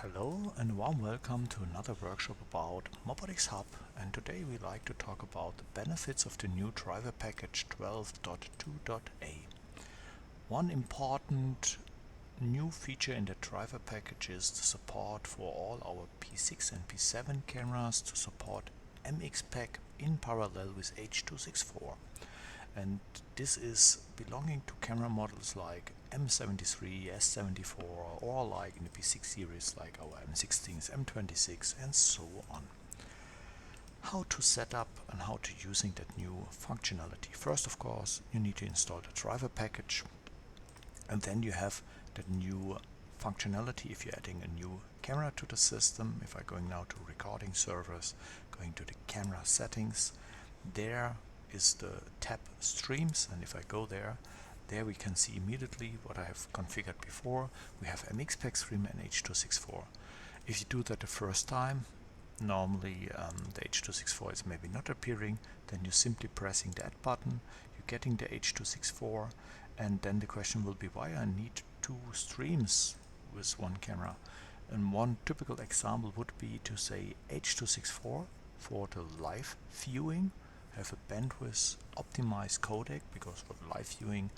Hello and warm welcome to another workshop about MOBOTIX Hub, and today we like to talk about the benefits of the new driver package 12.2.a. One important new feature in the driver package is the support for all our P6 and P7 cameras to support MxPack in parallel with H.264. And this is belonging to camera models like M73, S74, or like in the P6 series like our M16s, M26 and so on. How to set up and how to using that new functionality. First, of course, you need to install the driver package, and then you have that new functionality if you're adding a new camera to the system. If I'm going now to recording servers, going to the camera settings, there is the tab streams, and if I go there we can see immediately what I have configured before. We have MxPack stream and H.264. If you do that the first time, normally the H.264 is maybe not appearing, then you're simply pressing the add button, you're getting the H.264, and then the question will be why I need two streams with one camera. And one typical example would be to say H.264 for the live viewing, have a bandwidth optimized codec, because for live viewing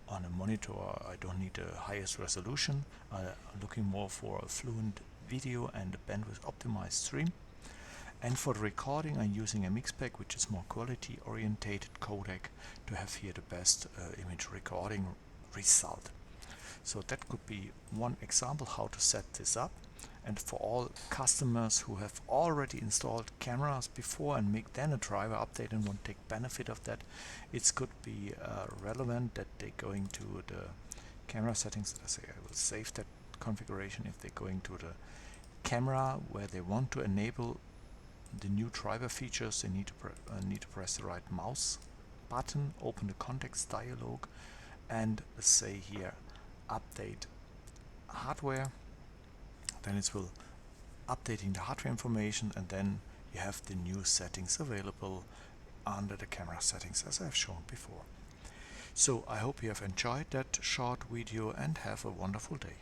on a monitor I don't need the highest resolution. I'm looking more for a fluent video and a bandwidth optimized stream. And for the recording I'm using a MxPack, which is more quality orientated codec, to have here the best image recording result. So that could be one example how to set this up. And for all customers who have already installed cameras before and make then a driver update and want to take benefit of that, it could be relevant that they're going to the camera settings. Let's say I will save that configuration. If they're going to the camera where they want to enable the new driver features, they need to press the right mouse button, open the context dialog, and say here update hardware. Then it will updating the hardware information, and then you have the new settings available under the camera settings as I've shown before. So I hope you have enjoyed that short video and have a wonderful day.